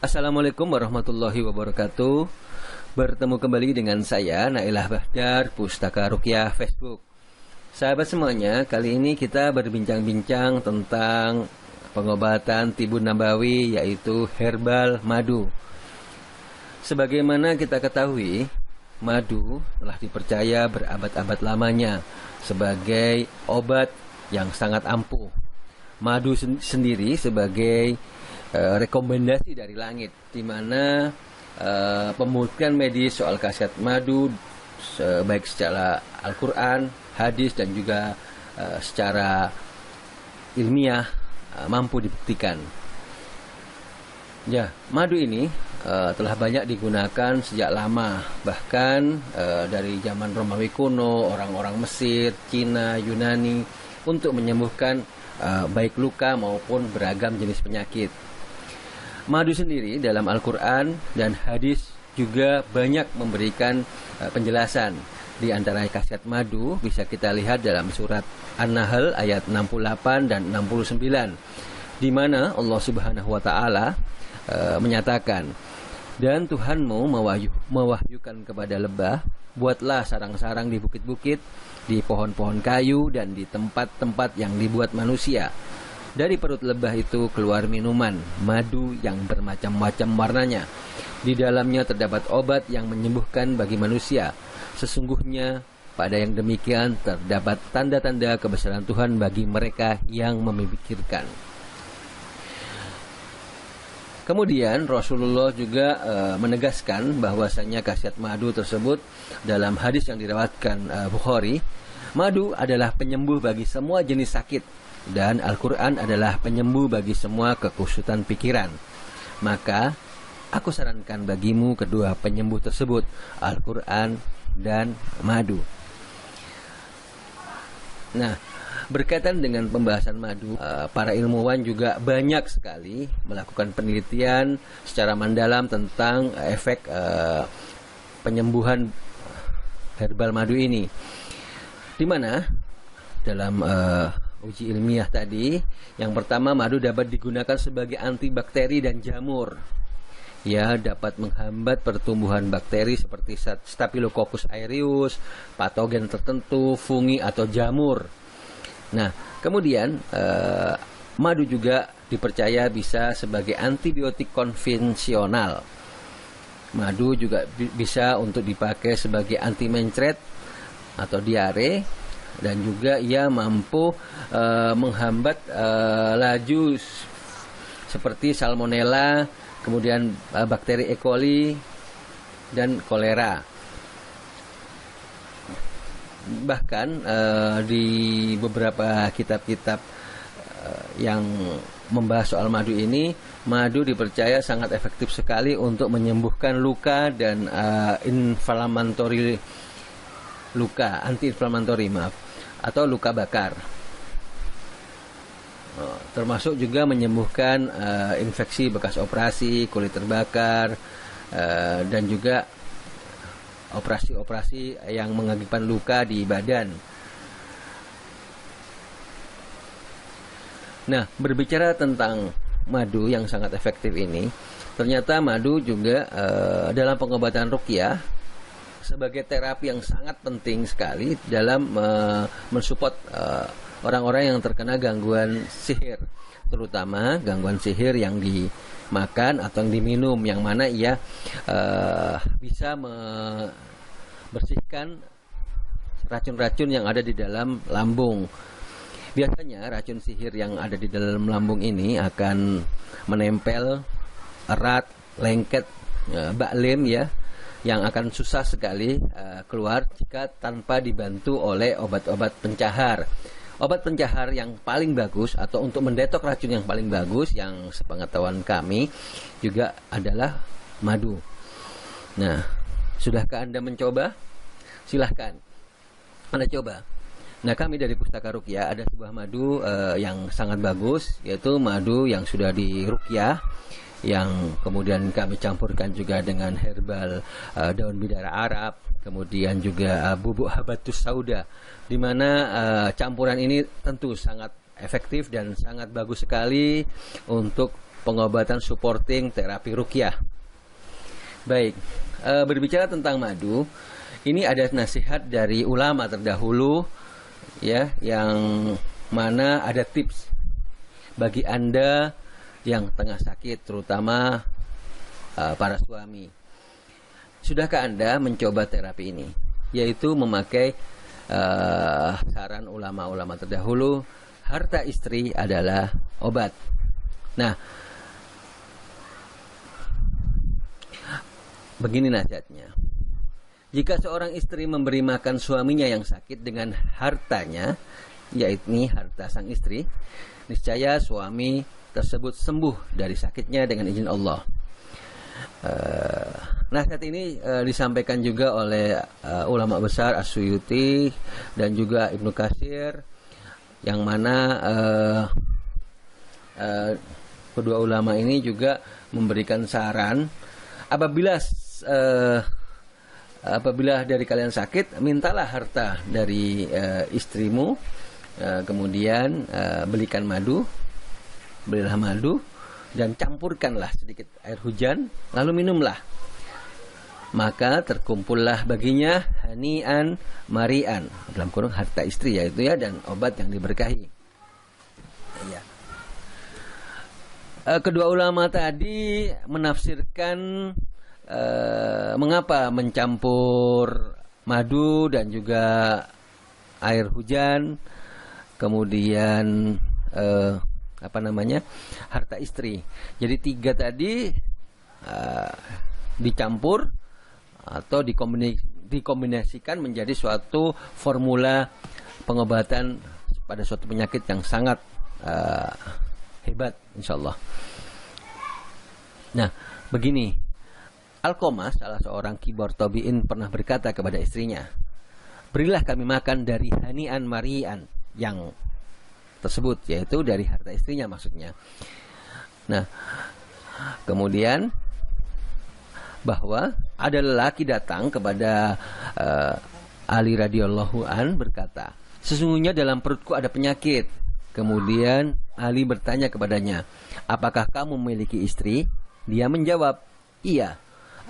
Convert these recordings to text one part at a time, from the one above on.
Assalamualaikum warahmatullahi wabarakatuh. Bertemu kembali dengan saya Nailah Bahdar, Pustaka Ruqyah Facebook. Sahabat semuanya, kali ini kita berbincang-bincang tentang pengobatan tibun nabawi, yaitu herbal madu. Sebagaimana kita ketahui, madu telah dipercaya berabad-abad lamanya sebagai obat yang sangat ampuh. Madu sendiri sebagai rekomendasi dari langit, di mana pembuktian medis soal khasiat madu baik secara Al-Quran, hadis, dan juga secara ilmiah mampu dibuktikan. Ya, madu ini telah banyak digunakan sejak lama, bahkan dari zaman Romawi kuno, orang-orang Mesir, Cina, Yunani, untuk menyembuhkan baik luka maupun beragam jenis penyakit. Madu sendiri dalam Al-Quran dan hadis juga banyak memberikan penjelasan. Di antara khasiat madu bisa kita lihat dalam surat An-Nahl ayat 68 dan 69, di mana Allah Subhanahu wa taala menyatakan, "Dan Tuhanmu mewahyukan kepada lebah, buatlah sarang-sarang di bukit-bukit, di pohon-pohon kayu, dan di tempat-tempat yang dibuat manusia. Dari perut lebah itu keluar minuman, madu yang bermacam-macam warnanya. Di dalamnya terdapat obat yang menyembuhkan bagi manusia. Sesungguhnya pada yang demikian terdapat tanda-tanda kebesaran Tuhan bagi mereka yang memikirkan." Kemudian Rasulullah juga menegaskan bahwasanya khasiat madu tersebut dalam hadis yang diriwayatkan Bukhari, madu adalah penyembuh bagi semua jenis sakit, dan Al-Quran adalah penyembuh bagi semua kekusutan pikiran. Maka aku sarankan bagimu kedua penyembuh tersebut, Al-Quran dan madu. Nah, berkaitan dengan pembahasan madu, para ilmuwan juga banyak sekali melakukan penelitian secara mendalam tentang efek penyembuhan herbal madu ini, di mana dalam uji ilmiah tadi, yang pertama, madu dapat digunakan sebagai antibakteri dan jamur. Ya, dapat menghambat pertumbuhan bakteri seperti Staphylococcus aureus, patogen tertentu, fungi, atau jamur. Nah, kemudian madu juga dipercaya bisa sebagai antibiotik konvensional. Madu juga bisa untuk dipakai sebagai anti mencret atau diare, dan juga ia mampu menghambat laju seperti salmonella, kemudian bakteri E. coli dan kolera. Bahkan di beberapa kitab-kitab yang membahas soal madu ini, madu dipercaya sangat efektif sekali untuk menyembuhkan luka dan anti-inflamatori atau luka bakar. Termasuk juga menyembuhkan infeksi bekas operasi, kulit terbakar, dan juga operasi-operasi yang mengakibatkan luka di badan. Nah, berbicara tentang madu yang sangat efektif ini, ternyata madu juga dalam pengobatan ruqyah sebagai terapi yang sangat penting sekali dalam mensupport orang-orang yang terkena gangguan sihir, terutama gangguan sihir yang dimakan atau yang diminum, yang mana ia bisa membersihkan racun-racun yang ada di dalam lambung. Biasanya racun sihir yang ada di dalam lambung ini akan menempel erat, lengket, baklim, ya, yang akan susah sekali keluar jika tanpa dibantu oleh obat-obat pencahar. Obat pencahar yang paling bagus atau untuk mendetok racun yang paling bagus, yang sepengetahuan kami, juga adalah madu. Nah, sudahkah Anda mencoba? Silahkan Anda coba. Nah, kami dari Pustaka Ruqyah ada sebuah madu yang sangat bagus, yaitu madu yang sudah diruqyah, yang kemudian kami campurkan juga dengan herbal daun bidara Arab, kemudian juga bubuk habatus sauda, di mana campuran ini tentu sangat efektif dan sangat bagus sekali untuk pengobatan supporting terapi ruqyah. Baik, berbicara tentang madu, ini ada nasihat dari ulama terdahulu ya, yang mana ada tips bagi Anda yang tengah sakit, terutama para suami. Sudahkah Anda mencoba terapi ini? Yaitu memakai saran ulama-ulama terdahulu, harta istri adalah obat. Nah, begini nasihatnya. Jika seorang istri memberi makan suaminya yang sakit dengan hartanya, yaitu harta sang istri, niscaya suami tersebut sembuh dari sakitnya dengan izin Allah. Nasihat ini disampaikan juga oleh ulama besar As-Suyuti dan juga Ibnu Katsir, yang mana kedua ulama ini juga memberikan saran apabila dari kalian sakit, mintalah harta dari istrimu, kemudian belilah madu dan campurkanlah sedikit air hujan, lalu minumlah. Maka terkumpullah baginya hani'an mari'an, dalam kurung harta istri yaitu ya, dan obat yang diberkahi. Ya. Kedua ulama tadi menafsirkan mengapa mencampur madu dan juga air hujan, kemudian harta istri. Jadi 3 tadi dicampur atau dikombinasikan menjadi suatu formula pengobatan pada suatu penyakit yang sangat hebat, insyaallah. Nah, begini. Alqamah, salah seorang kibar tabi'in, pernah berkata kepada istrinya, berilah kami makan dari hani'an mari'an yang tersebut, yaitu dari harta istrinya maksudnya. Nah, kemudian bahwa ada lelaki datang kepada Ali radhiyallahu an berkata, sesungguhnya dalam perutku ada penyakit. Kemudian Ali bertanya kepadanya, apakah kamu memiliki istri? Dia menjawab, iya.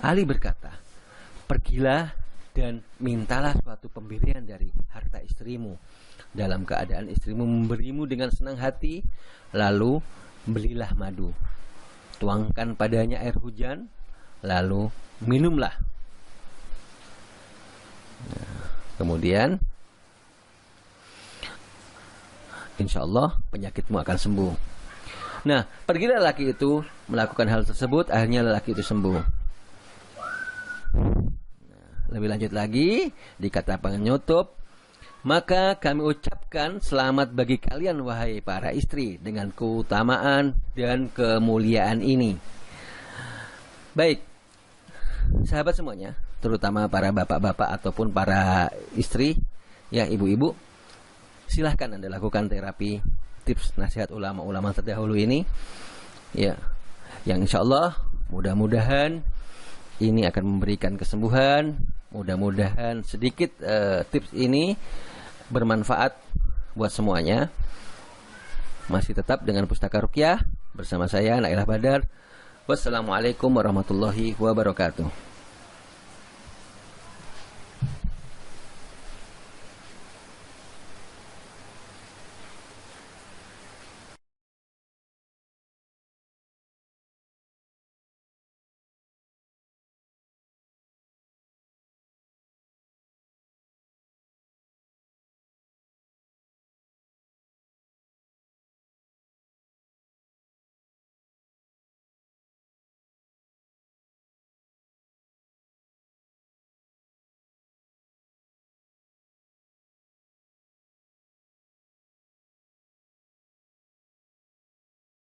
Ali berkata, pergilah dan mintalah suatu pemberian dari harta istrimu, dalam keadaan istrimu memberimu dengan senang hati, lalu belilah madu, tuangkan padanya air hujan, lalu minumlah. Nah, kemudian insya Allah penyakitmu akan sembuh. Nah, pergilah lelaki itu melakukan hal tersebut, akhirnya lelaki itu sembuh. Lebih lanjut lagi, dikata penutup, maka kami ucapkan selamat bagi kalian wahai para istri dengan keutamaan dan kemuliaan ini. Baik, sahabat semuanya, terutama para bapak-bapak ataupun para istri, ya ibu-ibu, silahkan Anda lakukan terapi tips nasihat ulama-ulama terdahulu ini, ya, yang insya Allah mudah-mudahan ini akan memberikan kesembuhan. Mudah-mudahan sedikit tips ini bermanfaat buat semuanya. Masih tetap dengan Pustaka Ruqyah bersama saya Nailah Badar. Wassalamualaikum warahmatullahi wabarakatuh.